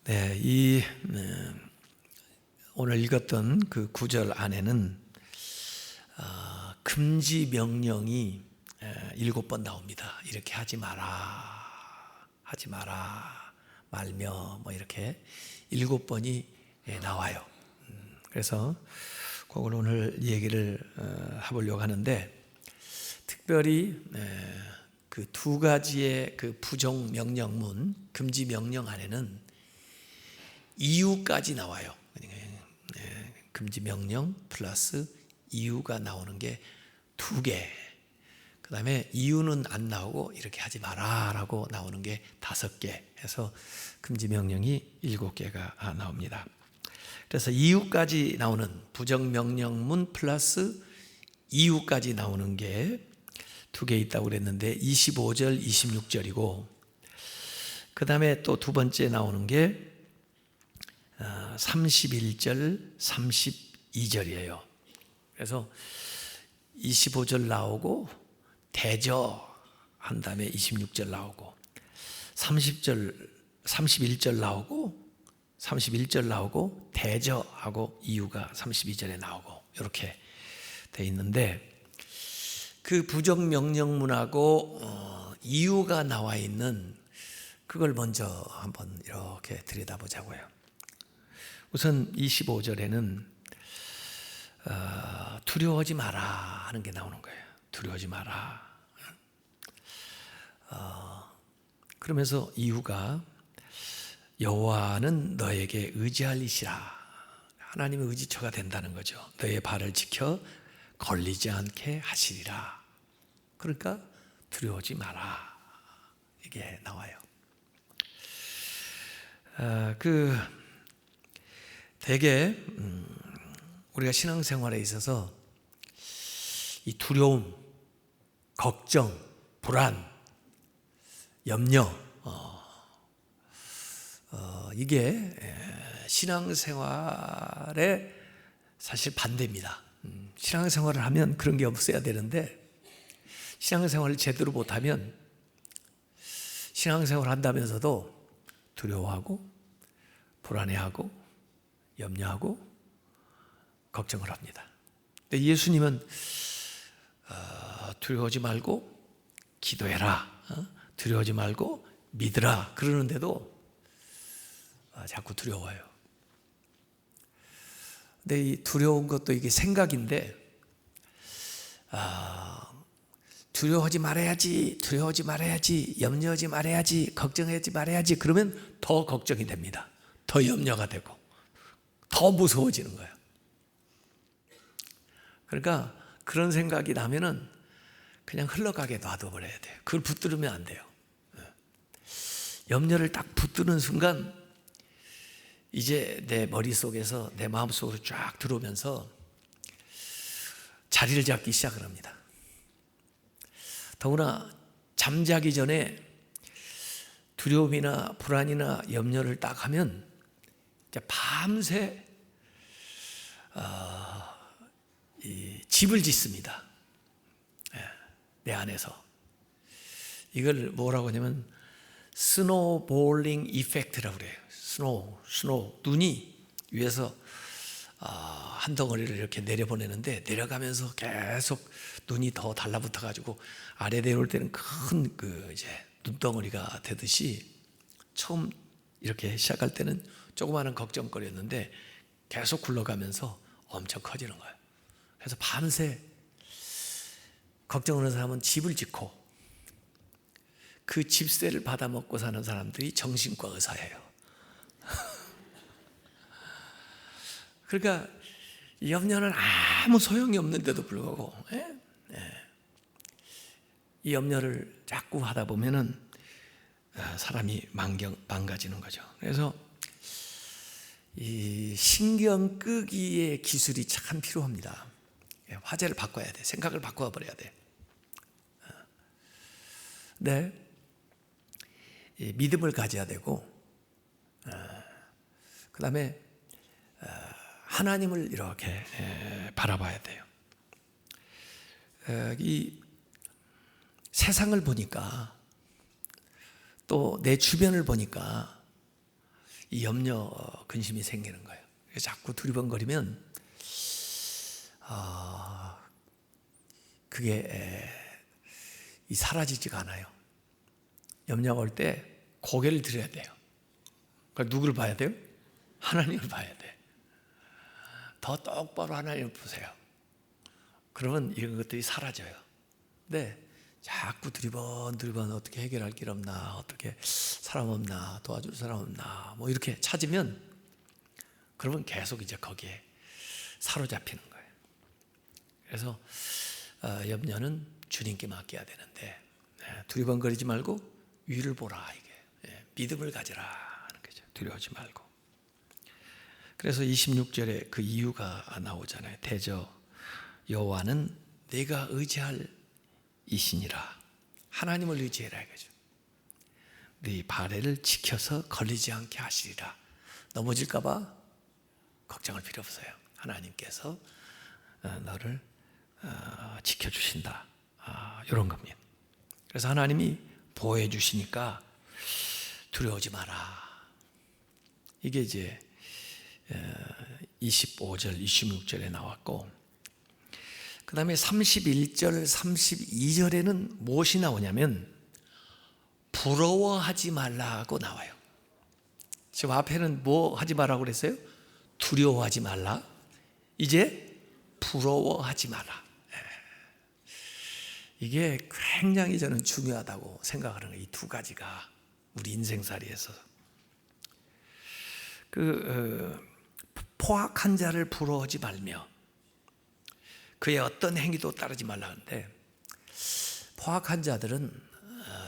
네, 오늘 읽었던 그 구절 안에는 금지 명령이 7번 나옵니다. 이렇게 하지 마라, 하지 마라, 말며 뭐 이렇게 7번이 나와요. 그래서 그걸 오늘 얘기를 해보려고 하는데, 특별히 그 두 가지의 그 부정 명령문, 금지 명령 안에는 이유까지 나와요. 금지 명령 플러스 이유가 나오는 게 2개. 그 다음에 이유는 안 나오고 이렇게 하지 마라 라고 나오는 게 5개 해서 금지 명령이 7개가 나옵니다. 그래서 이유까지 나오는 부정명령문 플러스 이유까지 나오는 게 2개 있다고 그랬는데 25절, 26절이고, 그 다음에 또 두 번째 나오는 게 31절, 32절이에요. 그래서 25절 나오고 대저 한 다음에 26절 나오고, 31절 나오고 31절 나오고 대저하고 이유가 32절에 나오고 이렇게 돼 있는데, 그 부정명령문하고 이유가 나와 있는 그걸 먼저 한번 이렇게 들여다보자고요. 우선 25절에는 두려워하지 마라 하는 게 나오는 거예요. 두려워하지 마라. 그러면서 이유가 여호와는 너에게 의지할 이시라. 하나님의 의지처가 된다는 거죠. 너의 발을 지켜 걸리지 않게 하시리라. 그러니까 두려워하지 마라. 이게 나와요. 대개 우리가 신앙생활에 있어서 이 두려움, 걱정, 불안, 염려, 이게 신앙생활의 사실 반대입니다. 신앙생활을 하면 그런 게 없어야 되는데, 신앙생활을 제대로 못하면 신앙생활을 한다면서도 두려워하고 불안해하고 염려하고 걱정을 합니다. 근데 예수님은 두려워하지 말고 기도해라, 두려워하지 말고 믿으라 그러는데도 자꾸 두려워요. 근데 이 두려운 것도 이게 생각인데, 두려워하지 말아야지, 두려워하지 말아야지, 염려하지 말아야지, 걱정하지 말아야지 그러면 더 걱정이 됩니다. 더 염려가 되고 더 무서워지는 거예요. 그러니까 그런 생각이 나면은 그냥 흘러가게 놔둬버려야 돼요. 그걸 붙들으면 안 돼요. 염려를 딱 붙드는 순간 이제 내 머릿속에서 내 마음속으로 쫙 들어오면서 자리를 잡기 시작을 합니다. 더구나 잠자기 전에 두려움이나 불안이나 염려를 딱 하면 이제 밤새 이 집을 짓습니다. 내 안에서. 이걸 뭐라고 하냐면 스노볼링 이펙트라고 그래요. 스노우, 눈이 위에서 한 덩어리를 이렇게 내려보내는데, 내려가면서 계속 눈이 더 달라붙어 가지고 아래 내려올 때는 큰 이제 눈덩어리가 되듯이, 처음 이렇게 시작할 때는 조그마한 걱정거리였는데 계속 굴러가면서 엄청 커지는 거예요. 그래서 밤새 걱정하는 사람은 집을 짓고 그 집세를 받아 먹고 사는 사람들이 정신과 의사예요. 그러니까 염려는 아무 소용이 없는데도 불구하고 이 염려를 자꾸 하다 보면은 사람이 망가지는 거죠. 그래서 이 신경 끄기의 기술이 참 필요합니다. 화제를 바꿔야 돼. 생각을 바꿔버려야 돼. 네, 믿음을 가져야 되고, 그 다음에 하나님을 이렇게 바라봐야 돼요. 이 세상을 보니까, 또 내 주변을 보니까 이 염려 근심이 생기는 거예요. 자꾸 두리번거리면 그게 사라지지가 않아요. 염려가 올 때 고개를 들여야 돼요. 그러니까 누구를 봐야 돼요? 하나님을 봐야 돼. 더 똑바로 하나님을 보세요. 그러면 이런 것들이 사라져요. 근데 자꾸 두리번 어떻게 해결할 길 없나, 어떻게 사람 없나, 도와줄 사람 없나, 뭐 이렇게 찾으면 그러면 계속 이제 거기에 사로잡히는 거예요. 그래서 염려는 주님께 맡겨야 되는데 두리번거리지 말고 위를 보라, 이게 믿음을 가지라 하는 거죠. 두려워하지 말고. 그래서 26절에 그 이유가 나오잖아요. 대저 여호와는 내가 의지할 이시니라. 하나님을 의지해라 이거죠. 네 발을 지켜서 걸리지 않게 하시리라. 넘어질까 봐 걱정할 필요 없어요. 하나님께서 너를 지켜주신다. 이런 겁니다. 그래서 하나님이 보호해 주시니까 두려워하지 마라. 이게 이제 25절, 26절에 나왔고, 그 다음에 31절, 32절에는 무엇이 나오냐면 부러워하지 말라고 나와요. 지금 앞에는 뭐 하지 말라고 그랬어요? 두려워하지 말라. 이제 부러워하지 마라. 이게 굉장히 저는 중요하다고 생각하는 거예요. 이 두 가지가 우리 인생살이에서. 포악한 자를 부러워하지 말며 그의 어떤 행위도 따르지 말라 하는데, 포악한 자들은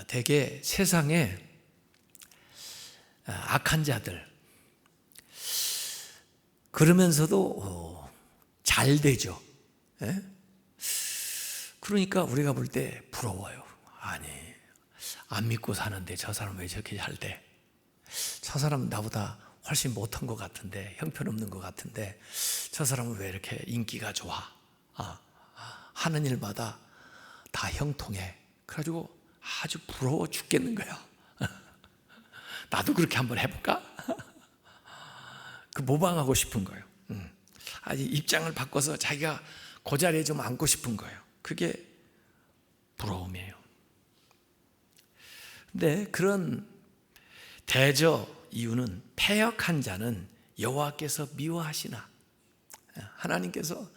대개 세상에 악한 자들, 그러면서도 잘 되죠. 그러니까 우리가 볼 때 부러워요. 아니, 안 믿고 사는데 저 사람 왜 저렇게 잘 돼? 저 사람은 나보다 훨씬 못한 것 같은데, 형편없는 것 같은데 저 사람은 왜 이렇게 인기가 좋아? 하는 일마다 다 형통해. 그래가지고 아주 부러워 죽겠는 거야. 나도 그렇게 한번 해볼까? 모방하고 싶은 거예요. 아니, 입장을 바꿔서 자기가 그 자리에 좀 앉고 싶은 거예요. 그게 부러움이에요. 근데 그런 대저 이유는 패역한 자는 여호와께서 미워하시나. 하나님께서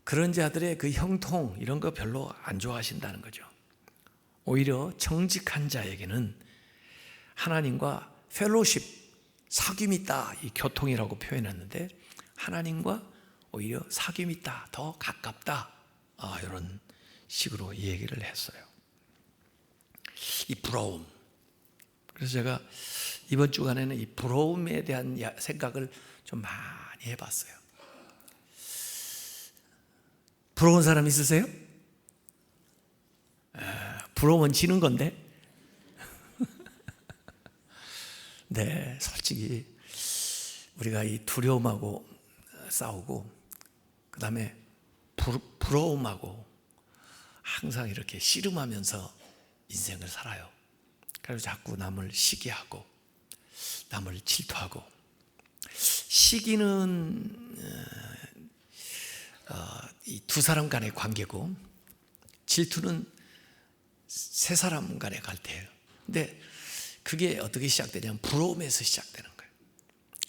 그런 자들의 그 형통 이런 거 별로 안 좋아하신다는 거죠. 오히려 정직한 자에게는 하나님과 펠로십, 사귐이 있다, 이 교통이라고 표현했는데 하나님과 오히려 사귐이 있다, 더 가깝다, 이런 식으로 얘기를 했어요. 이 부러움. 그래서 제가 이번 주간에는 이 부러움에 대한 생각을 좀 많이 해봤어요. 부러운 사람 있으세요? 부러우면 지는 건데. 네, 솔직히 우리가 이 두려움하고 싸우고, 그 다음에 부러움하고 항상 이렇게 씨름하면서 인생을 살아요. 그래서 자꾸 남을 시기하고 남을 질투하고. 시기는 이 두 사람 간의 관계고, 질투는 세 사람 간의 갈대예요. 근데 그게 어떻게 시작되냐면 부러움에서 시작되는 거예요.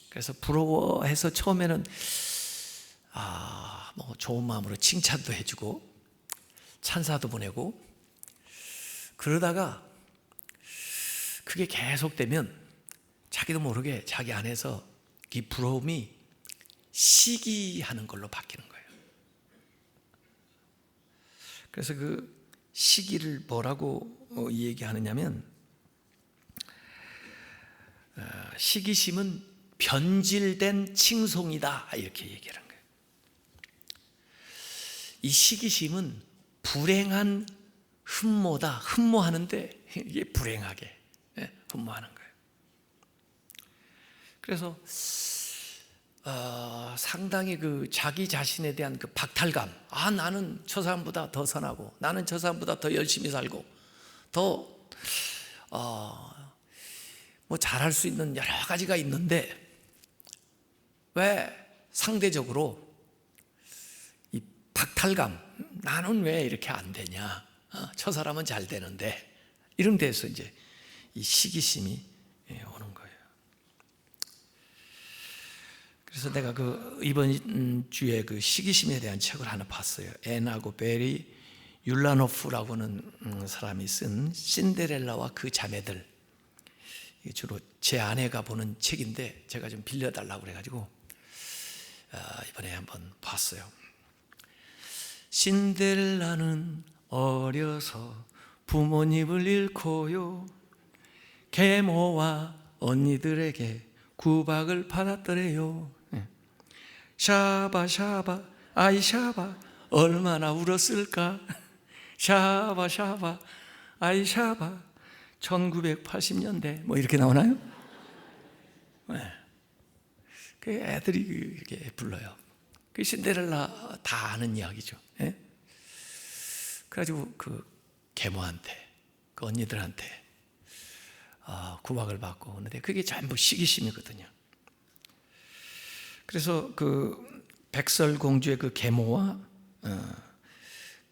그래서 부러워해서 처음에는 뭐 좋은 마음으로 칭찬도 해주고 찬사도 보내고, 그러다가 그게 계속되면 자기도 모르게 자기 안에서 이 부러움이 시기하는 걸로 바뀌는 거예요. 그래서 그 시기를 뭐라고 얘기하느냐면, 시기심은 변질된 칭송이다, 이렇게 얘기하는 거예요. 이 시기심은 불행한 흠모다. 흠모하는데 이게 불행하게 흠모하는 거예요. 그래서 상당히 그 자기 자신에 대한 그 박탈감, 나는 저 사람보다 더 선하고, 나는 저 사람보다 더 열심히 살고, 더 뭐 잘할 수 있는 여러 가지가 있는데 왜 상대적으로 이 박탈감, 나는 왜 이렇게 안 되냐, 저 사람은 잘 되는데, 이런 데서 이제 이 시기심이 오는 거예요. 그래서 내가 이번 주에 시기심에 대한 책을 하나 봤어요. 앤하고 베리 율라노프라고는 사람이 쓴 신데렐라와 그 자매들, 주로 제 아내가 보는 책인데 제가 좀 빌려달라고 그래가지고 이번에 한번 봤어요. 신데렐라는 어려서 부모님을 잃고요, 계모와 언니들에게 구박을 받았더래요. 샤바 샤바 아이 샤바 얼마나 울었을까. 샤바 샤바 아이 샤바 1980년대 뭐 이렇게 나오나요? 그 애들이 이렇게 불러요. 그 신데렐라 다 아는 이야기죠. 그래가지고 그 계모한테, 그 언니들한테 구박을 받고 그런데 그게 전부 시기심이거든요. 그래서 그 백설공주의 그 계모와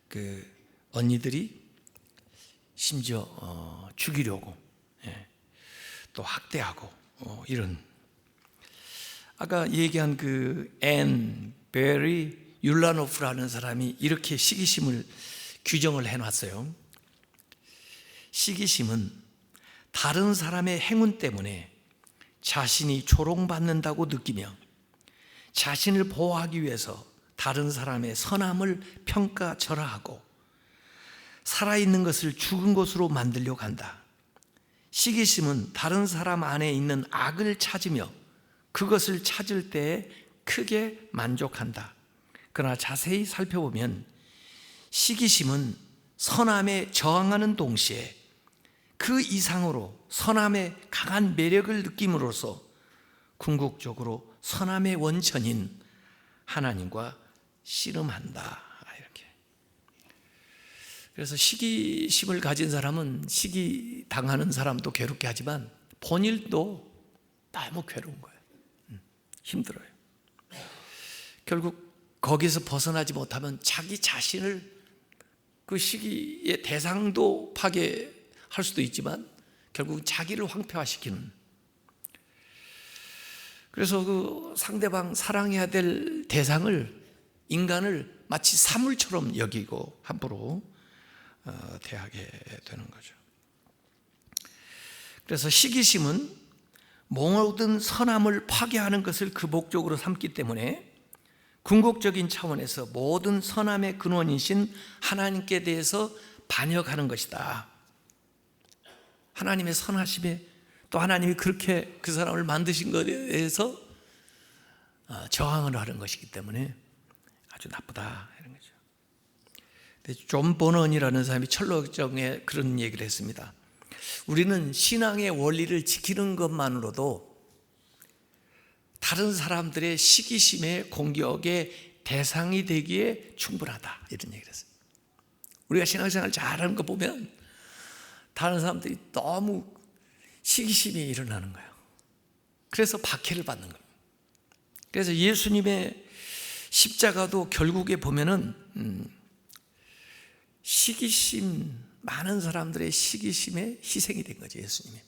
그 언니들이 심지어 죽이려고 또 학대하고 이런, 아까 얘기한 그 앤 베리 율라노프라는 사람이 이렇게 시기심을 규정을 해놨어요. 시기심은 다른 사람의 행운 때문에 자신이 조롱받는다고 느끼며 자신을 보호하기 위해서 다른 사람의 선함을 평가절하하고 살아있는 것을 죽은 것으로 만들려고 한다. 시기심은 다른 사람 안에 있는 악을 찾으며 그것을 찾을 때에 크게 만족한다. 그러나 자세히 살펴보면 시기심은 선함에 저항하는 동시에 그 이상으로 선함의 강한 매력을 느낌으로써 궁극적으로 선함의 원천인 하나님과 씨름한다. 이렇게. 그래서 시기심을 가진 사람은 시기 당하는 사람도 괴롭게 하지만 본인도 너무 괴로운 거예요. 힘들어요. 결국 거기서 벗어나지 못하면 자기 자신을 그 시기의 대상도 파괴할 수도 있지만 결국 자기를 황폐화시키는. 그래서 그 상대방 사랑해야 될 대상을, 인간을 마치 사물처럼 여기고 함부로 대하게 되는 거죠. 그래서 시기심은 모든 선함을 파괴하는 것을 그 목적으로 삼기 때문에 궁극적인 차원에서 모든 선함의 근원이신 하나님께 대해서 반역하는 것이다. 하나님의 선하심에 또 하나님이 그렇게 그 사람을 만드신 것에 대해서 저항을 하는 것이기 때문에 아주 나쁘다 이런 거죠. 존 버넌이라는 사람이 철로정에 그런 얘기를 했습니다. 우리는 신앙의 원리를 지키는 것만으로도 다른 사람들의 시기심의 공격의 대상이 되기에 충분하다 이런 얘기를 했어요. 우리가 신앙생활 잘하는 거 보면 다른 사람들이 너무 시기심이 일어나는 거예요. 그래서 박해를 받는 거예요. 그래서 예수님의 십자가도 결국에 보면은 시기심, 많은 사람들의 시기심에 희생이 된 거죠, 예수님이.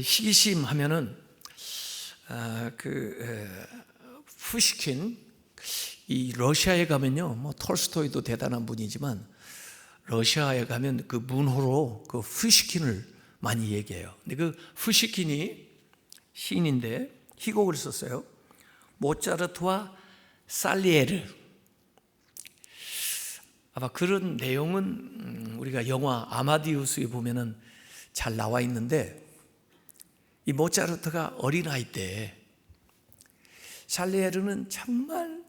시기심 하면은 푸시킨, 이 러시아에 가면요, 뭐 톨스토이도 대단한 분이지만 러시아에 가면 그 문호로 그 푸시킨을 많이 얘기해요. 근데 그 푸시킨이 시인인데 희곡을 썼어요. 모차르트와 살리에르. 아마 그런 내용은 우리가 영화 아마디우스에 보면은 잘 나와 있는데, 이 모차르트가 어린아이 때 살리에르는 정말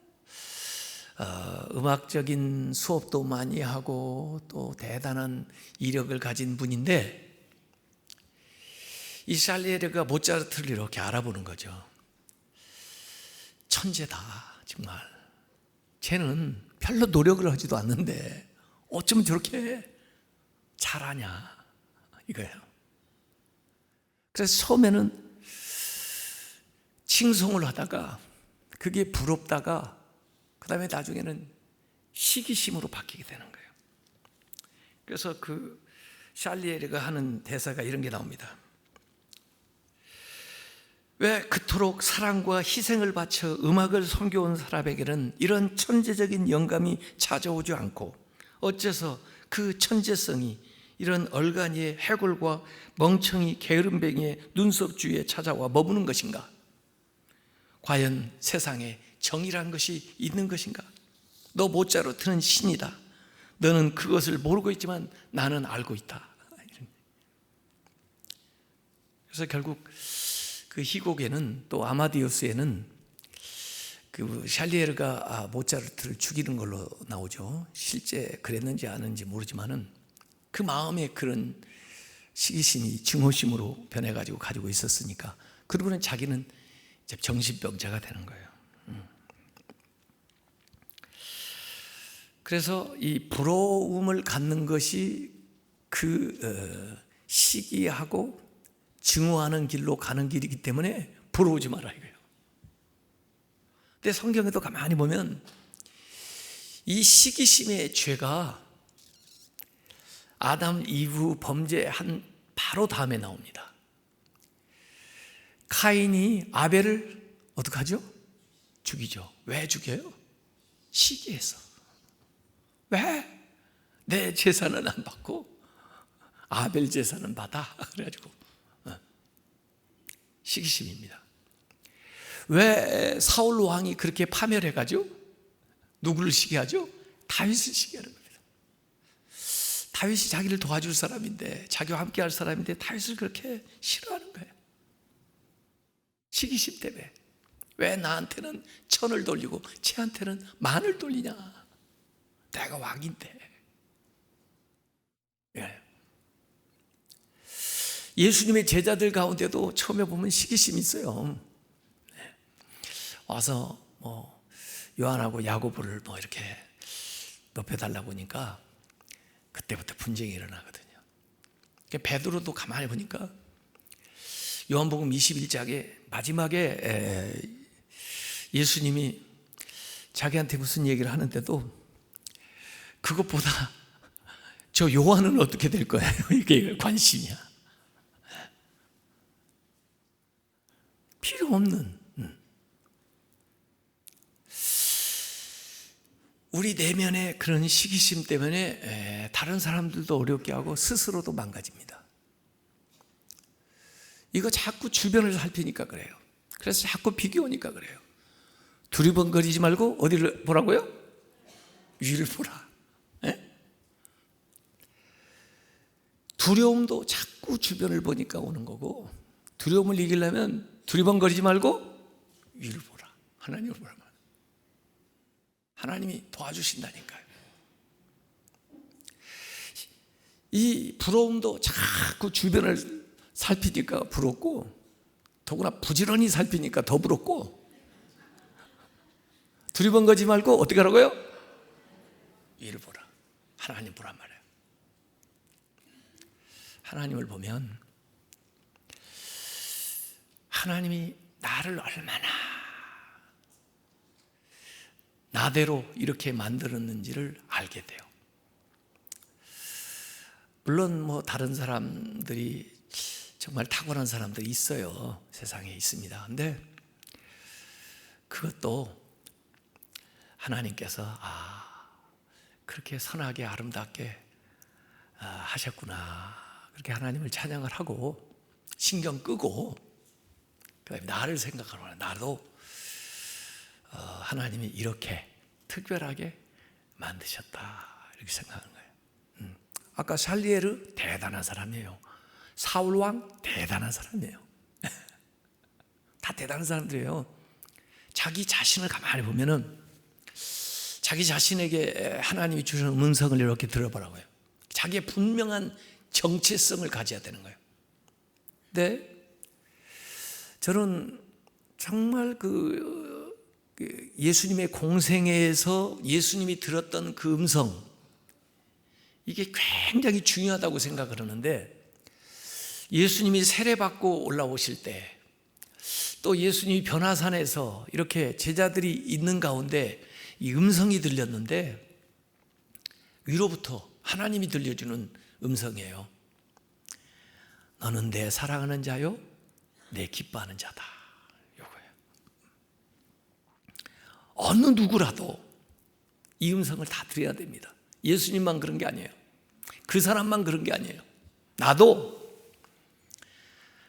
음악적인 수업도 많이 하고 또 대단한 이력을 가진 분인데, 이 살리에르가 모차르트를 이렇게 알아보는 거죠. 천재다 정말. 쟤는 별로 노력을 하지도 않는데 어쩌면 저렇게 잘하냐 이거예요. 그래서 처음에는 칭송을 하다가 그게 부럽다가 그 다음에 나중에는 시기심으로 바뀌게 되는 거예요. 그래서 그 샬리에르가 하는 대사가 이런 게 나옵니다. 왜 그토록 사랑과 희생을 바쳐 음악을 섬겨온 사람에게는 이런 천재적인 영감이 찾아오지 않고 어째서 그 천재성이 이런 얼간이의 해골과 멍청이 게으름뱅이의 눈썹 주위에 찾아와 머무는 것인가? 과연 세상에 정의란 것이 있는 것인가? 너 모차르트는 신이다. 너는 그것을 모르고 있지만 나는 알고 있다. 그래서 결국 그 희곡에는 또 아마디우스에는 그 샬리에르가 모차르트를 죽이는 걸로 나오죠. 실제 그랬는지 아는지 모르지만은 그 마음에 그런 시기심이 증오심으로 변해가지고 가지고 있었으니까 그러고는 자기는 이제 정신병자가 되는 거예요. 그래서 이 부러움을 갖는 것이 그 시기하고 증오하는 길로 가는 길이기 때문에 부러우지 마라 이거예요. 근데 성경에도 가만히 보면 이 시기심의 죄가 아담 이브 범죄한 바로 다음에 나옵니다. 카인이 아벨을 어떻게 하죠? 죽이죠. 왜 죽여요? 시기해서. 왜? 내 제사는 안 받고 아벨 제사는 받아. 그래가지고 시기심입니다. 왜 사울 왕이 그렇게 파멸해가죠? 누구를 시기하죠? 다윗을 시기하는 겁니다. 다윗이 자기를 도와줄 사람인데, 자기와 함께할 사람인데 다윗을 그렇게 싫어하는 거예요. 시기심 때문에. 왜 나한테는 천을 돌리고 쟤한테는 만을 돌리냐? 내가 왕인데. 예수님의 제자들 가운데도 처음에 보면 시기심이 있어요. 와서 요한하고 야고보를 이렇게 높여달라고 하니까 그때부터 분쟁이 일어나거든요. 베드로도 가만히 보니까 요한복음 21장에 마지막에 예수님이 자기한테 무슨 얘기를 하는데도 그것보다 저 요한은 어떻게 될 거예요? 이게 관심이야. 필요 없는 우리 내면의 그런 시기심 때문에 다른 사람들도 어렵게 하고 스스로도 망가집니다. 이거 자꾸 주변을 살피니까 그래요. 그래서 자꾸 비교하니까 그래요. 두리번거리지 말고 어디를 보라고요? 위를 보라. 두려움도 자꾸 주변을 보니까 오는 거고, 두려움을 이기려면 두리번거리지 말고 위를 보라. 하나님을 보라. 하나님이 도와주신다니까요. 이 부러움도 자꾸 주변을 살피니까 부럽고, 더구나 부지런히 살피니까 더 부럽고, 두리번거리지 말고 어떻게 하라고요? 위를 보라. 하나님 보란 말이에요. 하나님을 보면 하나님이 나를 얼마나 나대로 이렇게 만들었는지를 알게 돼요. 물론 다른 사람들이 정말 탁월한 사람들이 있어요. 세상에 있습니다. 근데 그것도 하나님께서 그렇게 선하게 아름답게 하셨구나. 그렇게 하나님을 찬양을 하고 신경 끄고 그다음에 나를 생각하는 나도 하나님이 이렇게 특별하게 만드셨다 이렇게 생각하는 거예요. 아까 샬리에르 대단한 사람이에요. 사울 왕 대단한 사람이에요. 다 대단한 사람들이에요. 자기 자신을 가만히 보면은 자기 자신에게 하나님이 주시는 음성을 이렇게 들어보라고요. 자기의 분명한 정체성을 가져야 되는 거예요. 근데 저는 정말 예수님의 공생애에서 예수님이 들었던 그 음성, 이게 굉장히 중요하다고 생각을 하는데, 예수님이 세례받고 올라오실 때, 또 예수님이 변화산에서 이렇게 제자들이 있는 가운데 이 음성이 들렸는데, 위로부터 하나님이 들려주는 음성이에요. 너는 내 사랑하는 자요, 내 기뻐하는 자다. 요거예요. 어느 누구라도 이 음성을 다 들어야 됩니다. 예수님만 그런 게 아니에요. 그 사람만 그런 게 아니에요. 나도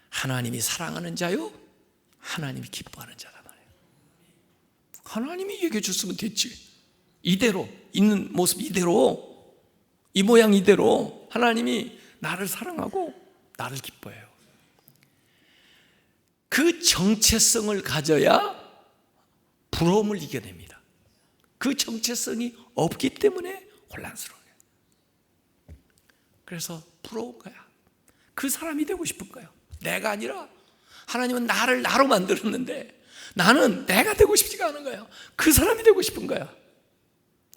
하나님이 사랑하는 자요, 하나님이 기뻐하는 자란 말이에요. 하나님이 얘기해 줬으면 됐지. 이대로 있는 모습 이대로, 이 모양 이대로 하나님이 나를 사랑하고 나를 기뻐해요. 그 정체성을 가져야 부러움을 이겨냅니다. 그 정체성이 없기 때문에 혼란스러워요. 그래서 부러운 거야. 그 사람이 되고 싶은 거예요. 내가 아니라 하나님은 나를 나로 만들었는데 나는 내가 되고 싶지가 않은 거예요. 그 사람이 되고 싶은 거야.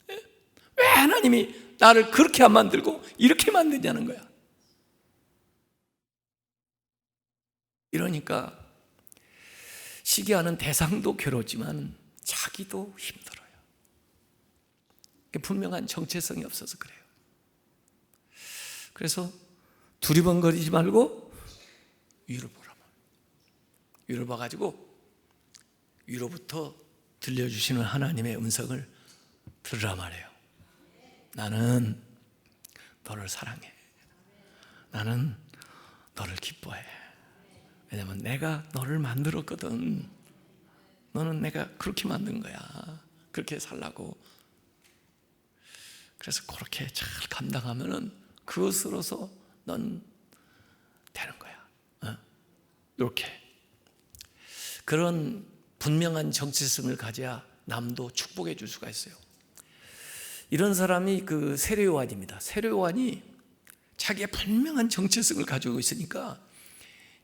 왜 하나님이 나를 그렇게 안 만들고 이렇게 만드냐는 거야. 이러니까 시기하는 대상도 괴롭지만 자기도 힘들어요. 분명한 정체성이 없어서 그래요. 그래서 두리번거리지 말고 위로 보라. 위로 봐가지고 위로부터 들려주시는 하나님의 음성을 들으라 말해요. 나는 너를 사랑해. 나는 너를 기뻐해. 왜냐면 내가 너를 만들었거든. 너는 내가 그렇게 만든 거야. 그렇게 살라고. 그래서 그렇게 잘 감당하면은 그것으로서 넌 되는 거야. 이렇게 그런 분명한 정체성을 가져야 남도 축복해 줄 수가 있어요. 이런 사람이 그 세례 요한입니다. 세례 요한이 자기의 분명한 정체성을 가지고 있으니까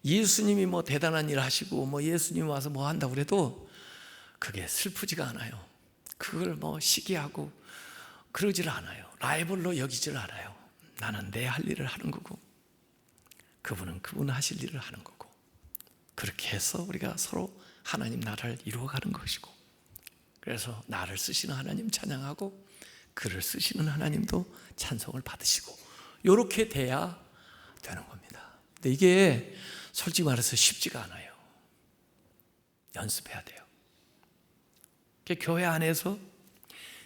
예수님이 뭐 대단한 일 하시고 뭐 예수님 와서 뭐 한다고 그래도 그게 슬프지가 않아요. 그걸 뭐 시기하고 그러질 않아요. 라이벌로 여기질 않아요. 나는 내 할 일을 하는 거고 그분은 그분 하실 일을 하는 거고, 그렇게 해서 우리가 서로 하나님 나라를 이루어가는 것이고, 그래서 나를 쓰시는 하나님 찬양하고 그를 쓰시는 하나님도 찬송을 받으시고, 이렇게 돼야 되는 겁니다. 근데 이게 솔직히 말해서 쉽지가 않아요. 연습해야 돼요. 교회 안에서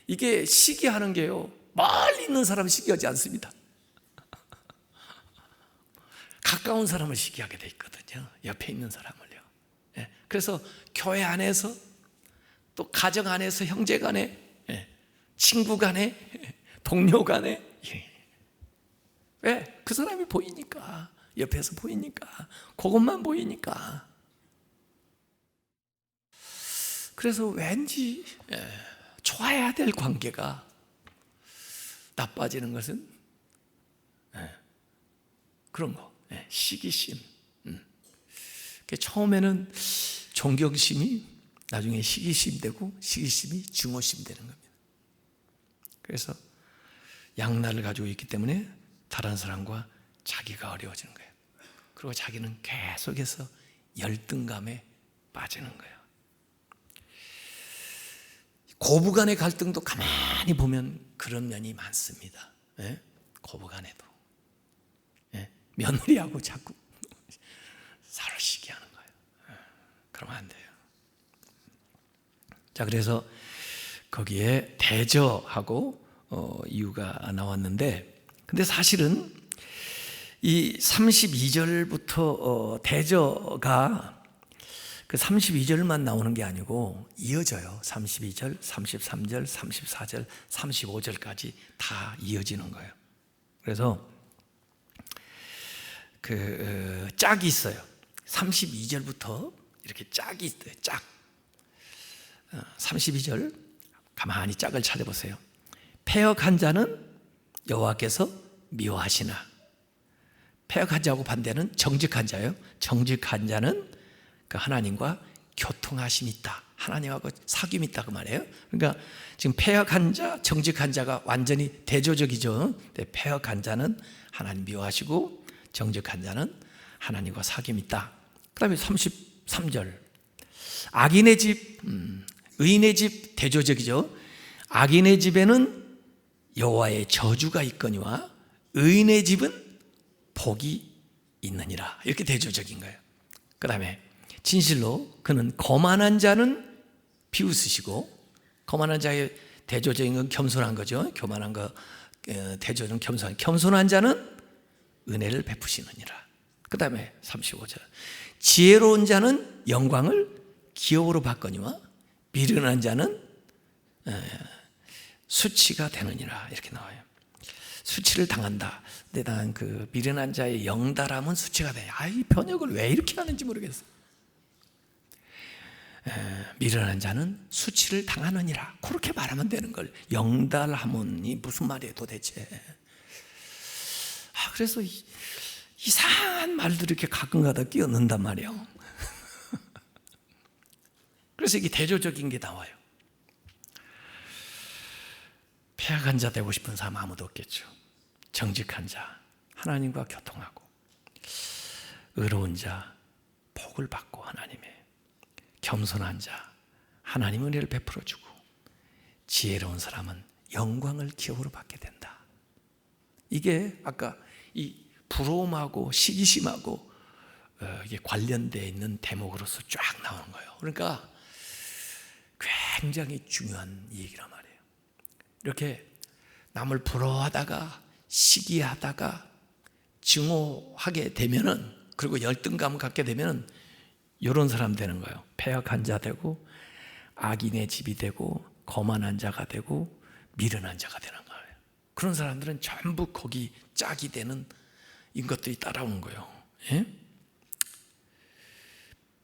이게 시기하는 게요, 멀리 있는 사람은 시기하지 않습니다. 가까운 사람을 시기하게 돼 있거든요. 옆에 있는 사람을요. 그래서 교회 안에서, 또 가정 안에서, 형제 간에, 친구 간에, 동료 간에. 왜? 그 사람이 보이니까, 옆에서 보이니까, 그것만 보이니까. 그래서 왠지 좋아야 될 관계가 나빠지는 것은 그런 거. 시기심. 처음에는 존경심이 나중에 시기심 되고, 시기심이 증오심 되는 겁니다. 그래서 양날을 가지고 있기 때문에 다른 사람과 자기가 어려워지는 거예요. 그리고 자기는 계속해서 열등감에 빠지는 거예요. 고부간의 갈등도 가만히 보면 그런 면이 많습니다. 고부간에도 며느리하고 자꾸 서로 시기하는 거예요. 그러면 안 돼요. 자, 그래서 거기에 대저하고 이유가 나왔는데, 근데 사실은 이 32절부터 대저가 그 32절만 나오는 게 아니고 이어져요. 32절, 33절, 34절, 35절까지 다 이어지는 거예요. 그래서 그 짝이 있어요. 32절부터 이렇게 짝이 있어요. 짝. 32절 가만히 짝을 찾아보세요. 패역한 자는 여호와께서 미워하시나. 패역한 자하고 반대는 정직한 자예요. 정직한 자는 그 하나님과 교통하심이 있다. 하나님하고 사귐이 있다 그 말이에요. 그러니까 지금 패역한 자, 정직한 자가 완전히 대조적이죠. 패역한 자는 하나님 미워하시고 정직한 자는 하나님과 사귐이 있다. 그 다음에 33절 악인의 집, 의인의 집 대조적이죠. 악인의 집에는 여호와의 저주가 있거니와 의인의 집은 복이 있느니라. 이렇게 대조적인 거예요. 그 다음에 진실로 그는 거만한 자는 비웃으시고, 거만한 자의 대조적인 건 겸손한 거죠. 교만한 거 대조는 겸손한 자는 은혜를 베푸시느니라. 그 다음에 35절 지혜로운 자는 영광을 기업으로 받거니와 미련한 자는 수치가 되느니라. 이렇게 나와요. 수치를 당한다. 근데 난 그 미련한 자의 영달함은 수치가 돼. 이 번역을 왜 이렇게 하는지 모르겠어. 미련한 자는 수치를 당하느니라. 그렇게 말하면 되는 걸. 영달함은이 무슨 말이에요 도대체. 그래서 이상한 말들을 이렇게 가끔가다 끼워 넣는단 말이에요. 그래서 이게 대조적인 게 나와요. 패악한 자 되고 싶은 사람 아무도 없겠죠. 정직한 자, 하나님과 교통하고, 의로운 자, 복을 받고 하나님의, 겸손한 자, 하나님 은혜를 베풀어 주고, 지혜로운 사람은 영광을 기업으로 받게 된다. 이게 아까 이 부러움하고 시기심하고 이게 관련되어 있는 대목으로서 쫙 나오는 거예요. 그러니까 굉장히 중요한 얘기란 말이에요. 이렇게 남을 부러워하다가 시기하다가 증오하게 되면은, 그리고 열등감 갖게 되면은 이런 사람 되는 거예요. 패역한 자 되고, 악인의 집이 되고, 거만한 자가 되고, 미련한 자가 되는 거예요. 그런 사람들은 전부 거기 짝이 되는 이것들이 따라오는 거예요. 예?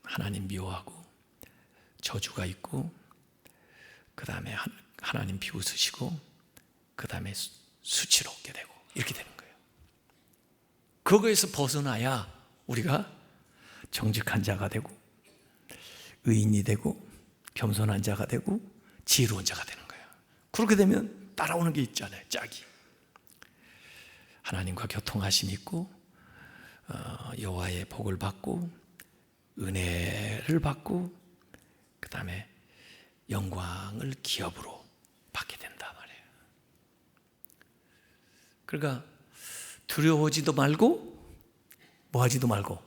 하나님 미워하고 저주가 있고, 그 다음에 하나님 비웃으시고, 그 다음에 수치롭게 되고, 이렇게 되는 거예요. 그거에서 벗어나야 우리가 정직한 자가 되고, 의인이 되고, 겸손한 자가 되고, 지혜로운 자가 되는 거예요. 그렇게 되면 따라오는 게 있잖아요. 짝이. 하나님과 교통하심이 있고, 여호와의 복을 받고, 은혜를 받고, 그 다음에 영광을 기업으로 받게 된다 말이에요. 그러니까 두려워하지도 말고, 뭐하지도 말고,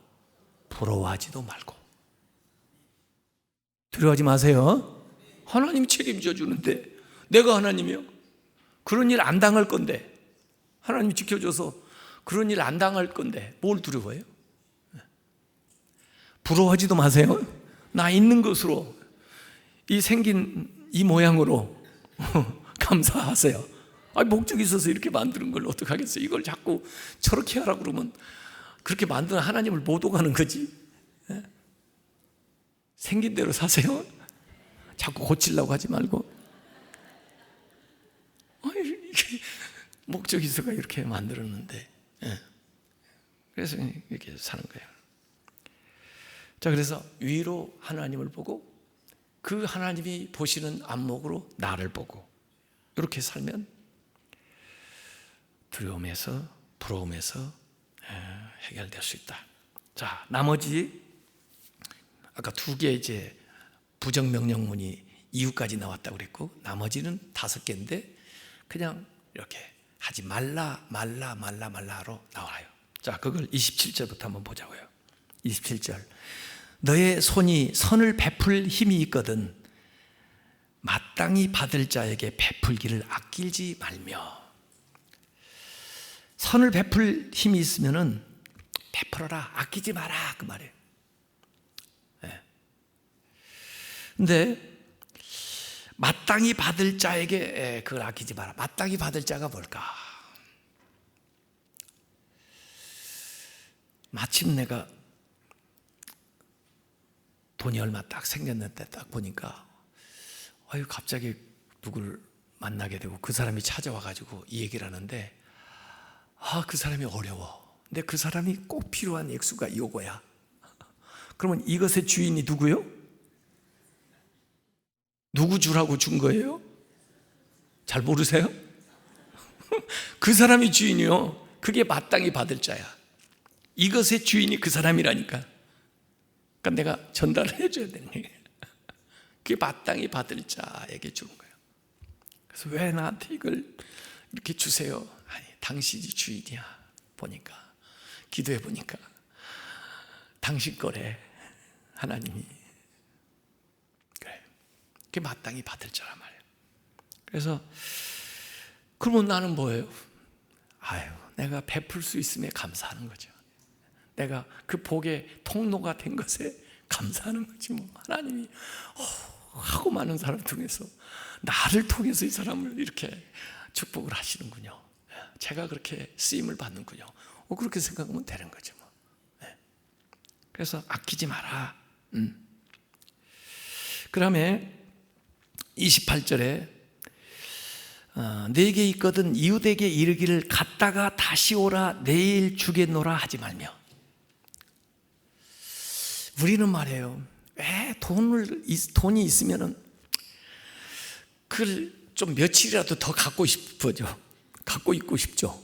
부러워하지도 말고. 두려워하지 마세요. 하나님이 책임져 주는데, 내가 하나님이요? 그런 일 안 당할 건데, 하나님이 지켜줘서 그런 일 안 당할 건데 뭘 두려워해요? 부러워하지도 마세요. 나 있는 것으로, 이 생긴 이 모양으로 감사하세요. 목적이 있어서 이렇게 만드는 걸 어떡하겠어요? 이걸 자꾸 저렇게 하라고 그러면 그렇게 만드는 하나님을 못 오가는 거지. 생긴 대로 사세요. 자꾸 고치려고 하지 말고. 이게 목적이 있어가 이렇게 만들었는데. 그래서 이렇게 사는 거예요. 자, 그래서 위로 하나님을 보고, 그 하나님이 보시는 안목으로 나를 보고, 이렇게 살면 두려움에서, 부러움에서 해결될 수 있다. 자, 나머지 아까 2개 이제 부정명령문이 이유까지 나왔다고 그랬고, 나머지는 5개인데 그냥 이렇게 하지 말라로 나와요. 자, 그걸 27절부터 한번 보자고요. 27절. 너의 손이 선을 베풀 힘이 있거든 마땅히 받을 자에게 베풀기를 아끼지 말며. 선을 베풀 힘이 있으면은 베풀어라, 아끼지 마라, 그 말이에요. 근데 마땅히 받을 자에게 그걸 아끼지 마라. 마땅히 받을 자가 뭘까? 마침 내가 돈이 얼마 딱 생겼는데 딱 보니까 갑자기 누구를 만나게 되고, 그 사람이 찾아와가지고 이 얘기를 하는데, 그 사람이 어려워. 근데 그 사람이 꼭 필요한 액수가 요거야. 그러면 이것의 주인이 누구요? 누구 주라고 준 거예요? 잘 모르세요? 그 사람이 주인이요. 그게 마땅히 받을 자야. 이것의 주인이 그 사람이라니까. 그러니까 내가 전달을 해줘야 되는 거예요. 그게 마땅히 받을 자에게 주는 거예요. 그래서 왜 나한테 이걸 이렇게 주세요? 아니, 당신이 주인이야. 보니까, 기도해 보니까 당신 거래. 하나님이. 그래, 그게 마땅히 받을 자란 말이에요. 그래서 그러면 나는 뭐예요? 아유, 내가 베풀 수 있음에 감사하는 거죠. 내가 그 복의 통로가 된 것에 감사하는 거지 뭐. 하나님이 하고 많은 사람 중에서 나를 통해서 이 사람을 이렇게 축복을 하시는군요. 제가 그렇게 쓰임을 받는군요. 그렇게 생각하면 되는 거죠 뭐. 그래서 아끼지 마라. 그 다음에 28절에 내게 있거든 이웃에게 이르기를 갔다가 다시 오라 내일 주겠노라 하지 말며. 우리는 말이에요, 왜 돈이 있으면은 그걸 좀 며칠이라도 더 갖고 싶어져. 갖고 있고 싶죠.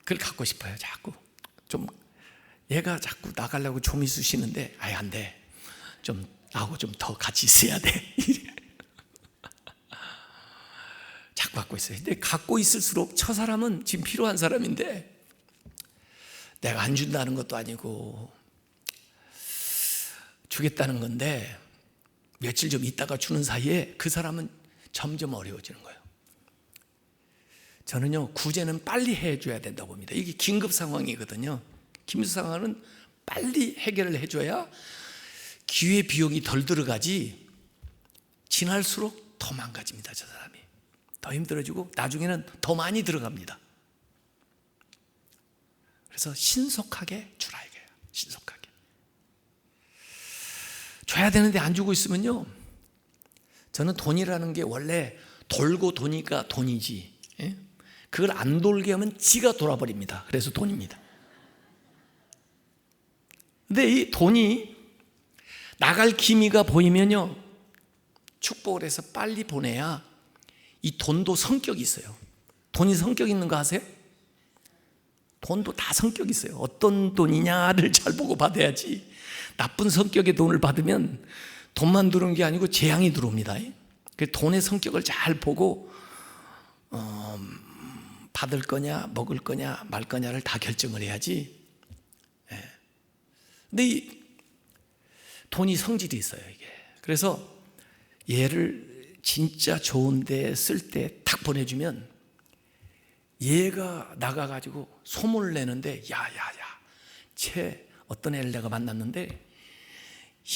그걸 갖고 싶어요. 자꾸 좀 얘가 자꾸 나가려고 좀 있으시는데 아예 안 돼. 좀 나하고 좀 더 같이 있어야 돼. 자꾸 갖고 있어요. 근데 갖고 있을수록 저 사람은 지금 필요한 사람인데 내가 안 준다는 것도 아니고 주겠다는 건데 며칠 좀 있다가 주는 사이에 그 사람은 점점 어려워지는 거예요. 저는요, 구제는 빨리 해줘야 된다고 봅니다. 이게 긴급 상황이거든요. 긴급 상황은 빨리 해결을 해줘야 기회 비용이 덜 들어가지, 지날수록 더 망가집니다. 저 사람이 더 힘들어지고 나중에는 더 많이 들어갑니다. 그래서 신속하게 주라 이거예요. 신속하게 줘야 되는데 안 주고 있으면요, 저는 돈이라는 게 원래 돌고 도니까 돈이지, 그걸 안 돌게 하면 지가 돌아버립니다. 그래서 돈입니다. 근데 이 돈이 나갈 기미가 보이면요, 축복을 해서 빨리 보내야 이 돈도 성격이 있어요. 돈이 성격 있는 거 아세요? 돈도 다 성격이 있어요. 어떤 돈이냐를 잘 보고 받아야지. 나쁜 성격의 돈을 받으면 돈만 들어오는 게 아니고 재앙이 들어옵니다. 돈의 성격을 잘 보고 받을 거냐 먹을 거냐 말 거냐를 다 결정을 해야지. 근데 이 돈이 성질이 있어요, 이게. 그래서 얘를 진짜 좋은 데 쓸 때 탁 보내주면 얘가 나가가지고 소문을 내는데, 야야야, 쟤 어떤 애를 내가 만났는데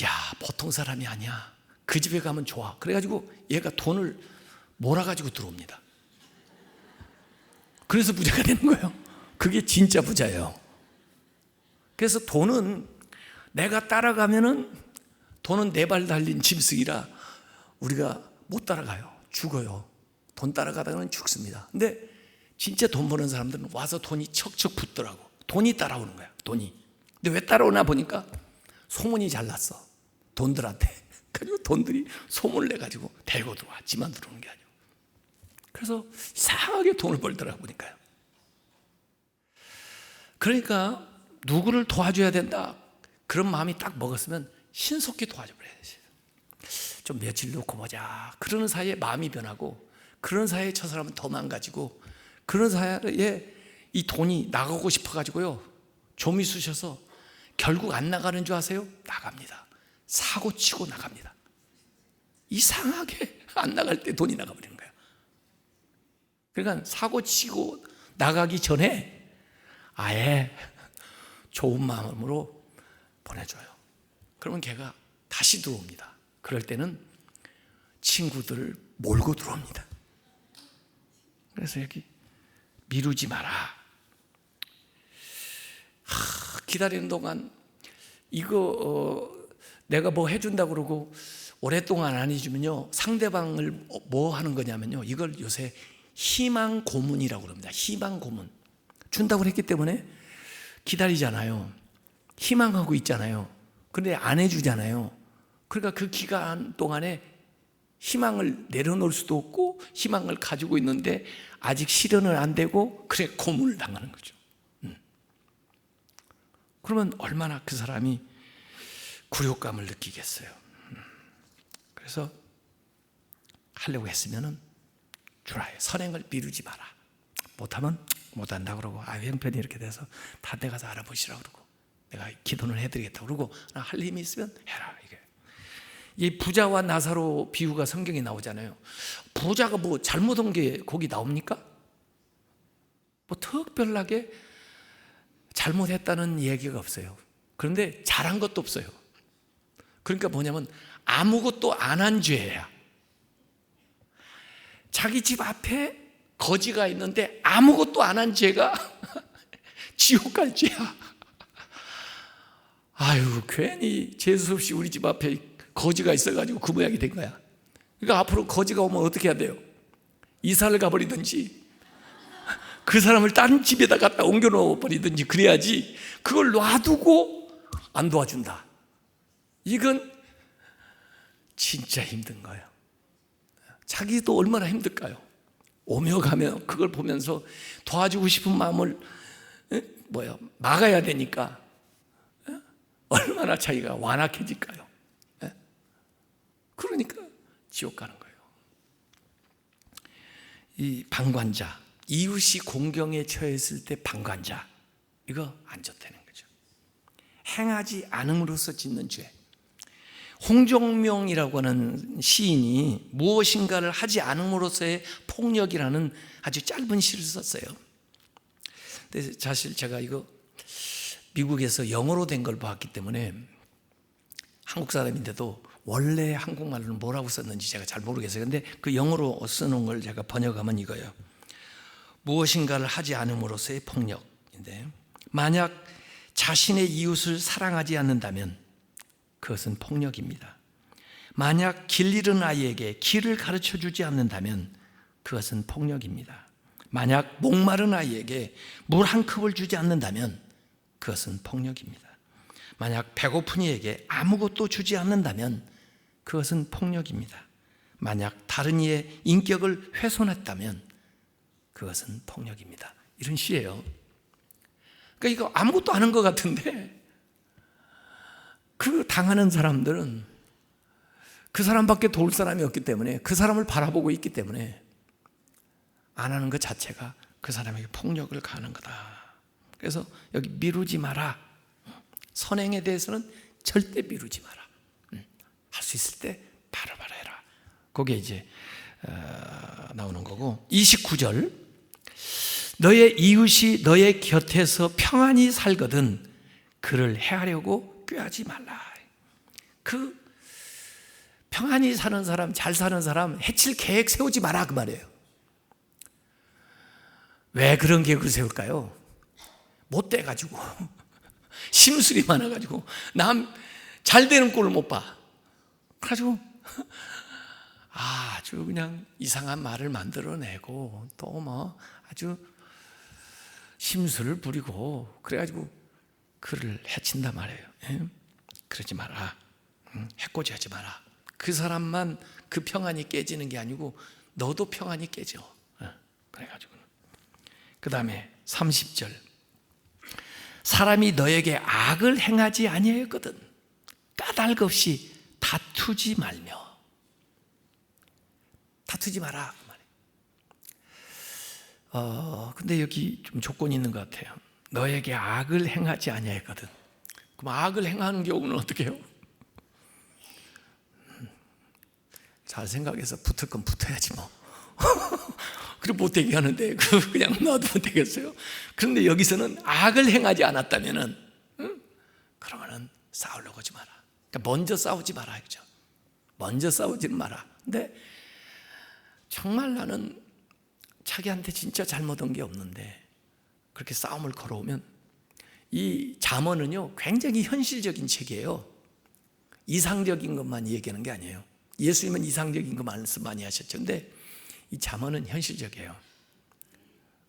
야, 보통 사람이 아니야. 그 집에 가면 좋아. 그래가지고 얘가 돈을 몰아가지고 들어옵니다. 그래서 부자가 되는 거예요. 그게 진짜 부자예요. 그래서 돈은 내가 따라가면은, 돈은 네 발 달린 짐승이라 우리가 못 따라가요. 죽어요. 돈 따라가다가는 죽습니다. 근데 진짜 돈 버는 사람들은 와서 돈이 척척 붙더라고. 돈이 따라오는 거야, 돈이. 근데 왜 따라오나 보니까 소문이 잘 났어, 돈들한테. 그리고 돈들이 소문을 내가지고 대고 들어와. 지만 들어오는 게 아니고. 그래서 이상하게 돈을 벌더라고 보니까요. 그러니까 누구를 도와줘야 된다, 그런 마음이 딱 먹었으면 신속히 도와줘 버려야지. 좀 며칠 놓고 보자 그러는 사이에 마음이 변하고, 그런 사이에 저 사람은 더 망가지고, 그런 사이에 이 돈이 나가고 싶어가지고요, 좀 있으셔서 결국 안 나가는 줄 아세요? 나갑니다. 사고 치고 나갑니다. 이상하게 안 나갈 때 돈이 나가버리는 거예요. 그러니까 사고 치고 나가기 전에 아예 좋은 마음으로 보내줘요. 그러면 걔가 다시 들어옵니다. 그럴 때는 친구들을 몰고 들어옵니다. 그래서 여기 미루지 마라. 기다리는 동안 이거 내가 뭐 해준다고 그러고 오랫동안 안 해주면요, 상대방을 뭐 하는 거냐면요, 이걸 요새 희망 고문이라고 그럽니다. 희망 고문. 준다고 했기 때문에 기다리잖아요. 희망하고 있잖아요. 그런데 안 해주잖아요. 그러니까 그 기간 동안에 희망을 내려놓을 수도 없고 희망을 가지고 있는데 아직 실현은 안 되고 그래 고문을 당하는 거죠. 그러면 얼마나 그 사람이 굴욕감을 느끼겠어요. 그래서 하려고 했으면은 주라, 선행을 미루지 마라. 못하면 못한다 그러고, 형편이 이렇게 돼서 다 내가 알아보시라 그러고, 내가 기도는 해드리겠다 그러고, 할 힘이 있으면 해라. 이게 이 부자와 나사로 비유가 성경에 나오잖아요. 부자가 뭐 잘못한 게 거기 나옵니까? 뭐 특별하게 잘못했다는 얘기가 없어요. 그런데 잘한 것도 없어요. 그러니까 뭐냐면 아무것도 안 한 죄야. 자기 집 앞에 거지가 있는데 아무것도 안 한 죄가 지옥 갈 죄야. 아유, 괜히 재수 없이 우리 집 앞에 거지가 있어가지고 그 모양이 된 거야. 그러니까 앞으로 거지가 오면 어떻게 해야 돼요? 이사를 가버리든지 그 사람을 다른 집에다 갖다 옮겨 놓아버리든지 그래야지, 그걸 놔두고 안 도와준다. 이건 진짜 힘든 거예요. 자기도 얼마나 힘들까요? 오며 가며 그걸 보면서 도와주고 싶은 마음을 막아야 되니까 얼마나 자기가 완악해질까요? 그러니까 지옥 가는 거예요. 이 방관자, 이웃이 공경에 처했을 때 방관자, 이거 안 좋다는 거죠. 행하지 않음으로써 짓는 죄. 홍종명이라고 하는 시인이 무엇인가를 하지 않음으로써의 폭력이라는 아주 짧은 시를 썼어요. 근데 사실 제가 이거 미국에서 영어로 된 걸 봤기 때문에, 한국 사람인데도 원래 한국말로는 뭐라고 썼는지 제가 잘 모르겠어요. 근데 그 영어로 써놓은 걸 제가 번역하면 이거예요. 무엇인가를 하지 않음으로써의 폭력인데, 만약 자신의 이웃을 사랑하지 않는다면 그것은 폭력입니다. 만약 길 잃은 아이에게 길을 가르쳐 주지 않는다면 그것은 폭력입니다. 만약 목마른 아이에게 물 한 컵을 주지 않는다면 그것은 폭력입니다. 만약 배고픈 이에게 아무것도 주지 않는다면 그것은 폭력입니다. 만약 다른 이의 인격을 훼손했다면 그것은 폭력입니다. 이런 시예요. 그러니까 이거 아무것도 안 한 것 같은데, 그 당하는 사람들은 그 사람밖에 도울 사람이 없기 때문에, 그 사람을 바라보고 있기 때문에 안 하는 것 자체가 그 사람에게 폭력을 가하는 거다. 그래서 여기 미루지 마라. 선행에 대해서는 절대 미루지 마라. 할 수 있을 때 바로바로 해라. 그게 이제 나오는 거고, 29절, 너의 이웃이 너의 곁에서 평안히 살거든 그를 해하려고 꾀하지 말라. 그 평안히 사는 사람, 잘 사는 사람 해칠 계획 세우지 마라, 그 말이에요. 왜 그런 계획을 세울까요? 못 돼가지고 심술이 많아가지고 남 잘 되는 꼴을 못 봐. 그래가지고 아주 그냥 이상한 말을 만들어내고 또 뭐 아주 심술을 부리고 그래가지고 그를 해친단 말이에요. 그러지 마라. 해코지하지 마라. 그 사람만 그 평안이 깨지는 게 아니고 너도 평안이 깨져. 그래가지고 그 다음에 30절, 사람이 너에게 악을 행하지 아니하였거든 까닭 없이 다투지 말며. 다투지 마라 그 말이에요. 근데 여기 좀 조건이 있는 것 같아요. 너에게 악을 행하지 아니하였거든. 그럼 악을 행하는 경우는 어떻게 해요? 잘 생각해서 붙을 건 붙어야지 뭐. 그리고 못 되게 하는데 그냥 놔두면 되겠어요? 그런데 여기서는 악을 행하지 않았다면은, 그러면은 싸우려고 하지 마라. 그러니까 먼저 싸우지 마라, 그죠? 먼저 싸우지는 마라. 근데 정말 나는 자기한테 진짜 잘못한 게 없는데 그렇게 싸움을 걸어오면, 이 잠언은요 굉장히 현실적인 책이에요. 이상적인 것만 얘기하는 게 아니에요. 예수님은 이상적인 거 말씀 많이 하셨죠. 근데 이 잠언은 현실적이에요.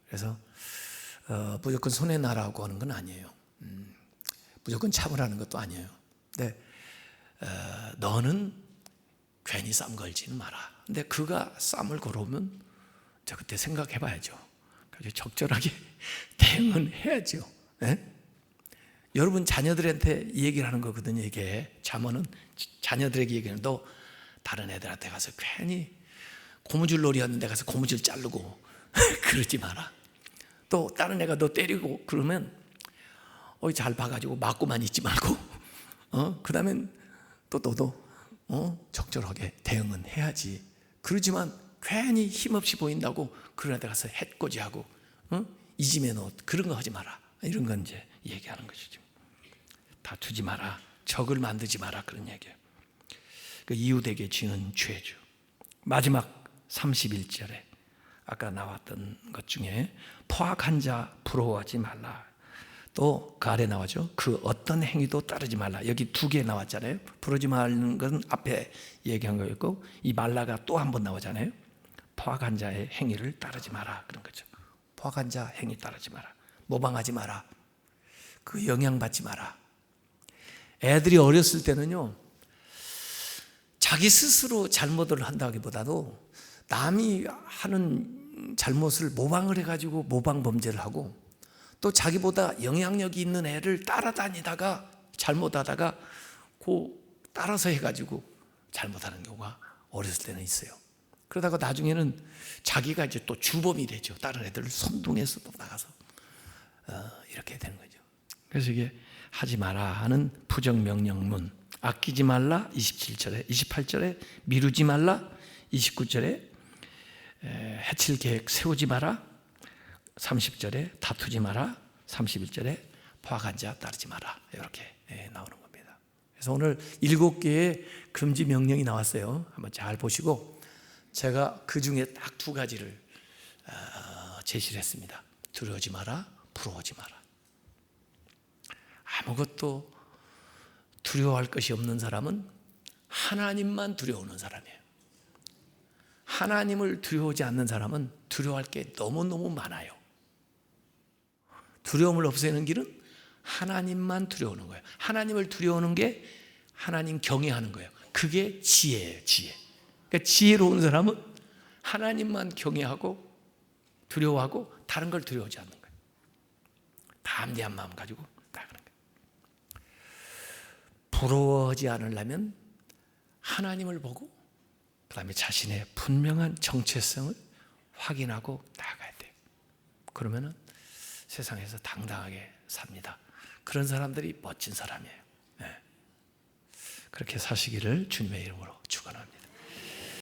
그래서 무조건 손해나라고 하는 건 아니에요. 무조건 참으라는 것도 아니에요. 근데 너는 괜히 쌈 걸지는 마라. 근데 그가 쌈을 걸어오면 자 그때 생각해 봐야죠. 그래서 적절하게 대응은 해야죠. 예? 여러분 자녀들한테 이 얘기를 하는 거거든요. 이게 잠언은 자녀들에게 얘기하는 너 다른 애들한테 가서 괜히 고무줄 놀이하는 데 가서 고무줄 자르고 그러지 마라. 또 다른 애가 너 때리고 그러면 잘 봐가지고 맞고만 있지 말고 그 다음엔 또 너도 적절하게 대응은 해야지. 그러지만 괜히 힘없이 보인다고 그런 데 가서 해코지하고 이지매 너 그런 거 하지 마라. 이런 건 이제 얘기하는 것이죠. 다투지 마라, 적을 만들지 마라, 그런 얘기예요. 그 이웃에게 지은 죄죠. 마지막 31절에 아까 나왔던 것 중에 포악한 자 부러워하지 말라. 또 그 아래 나와죠. 그 어떤 행위도 따르지 말라. 여기 두 개 나왔잖아요. 부러지 말는 건 앞에 얘기한 거였고 이 말라가 또 한 번 나오잖아요. 포악한 자의 행위를 따르지 마라, 그런 거죠. 포악한 자 행위 따르지 마라. 모방하지 마라. 그 영향받지 마라. 애들이 어렸을 때는요, 자기 스스로 잘못을 한다기보다도 남이 하는 잘못을 모방을 해가지고 모방 범죄를 하고 또 자기보다 영향력이 있는 애를 따라다니다가 잘못하다가 따라서 해가지고 잘못하는 경우가 어렸을 때는 있어요. 그러다가 나중에는 자기가 이제 또 주범이 되죠. 다른 애들을 선동해서 또 나가서 이렇게 되는 거죠. 그래서 이게 하지 마라 하는 부정명령문, 아끼지 말라 27절에, 28절에 미루지 말라 29절에 해칠 계획 세우지 마라 30절에 다투지 마라 31절에 포악한 자 따르지 마라 이렇게 나오는 겁니다. 그래서 오늘 7개의 금지 명령이 나왔어요. 한번 잘 보시고 제가 그 중에 딱 2가지를 제시를 했습니다. 두려워하지 마라, 부러워하지 마라. 아무것도 두려워할 것이 없는 사람은 하나님만 두려워하는 사람이에요. 하나님을 두려워하지 않는 사람은 두려워할 게 너무너무 많아요. 두려움을 없애는 길은 하나님만 두려워하는 거예요. 하나님을 두려워하는 게 하나님 경외하는 거예요. 그게 지혜예요, 지혜. 그러니까 지혜로운 사람은 하나님만 경외하고 두려워하고 다른 걸 두려워하지 않는 거예요. 담대한 마음 가지고 나가는 거예요. 부러워하지 않으려면 하나님을 보고 그 다음에 자신의 분명한 정체성을 확인하고 나아가야 돼요. 그러면은 세상에서 당당하게 삽니다. 그런 사람들이 멋진 사람이에요. 네. 그렇게 사시기를 주님의 이름으로 축원합니다.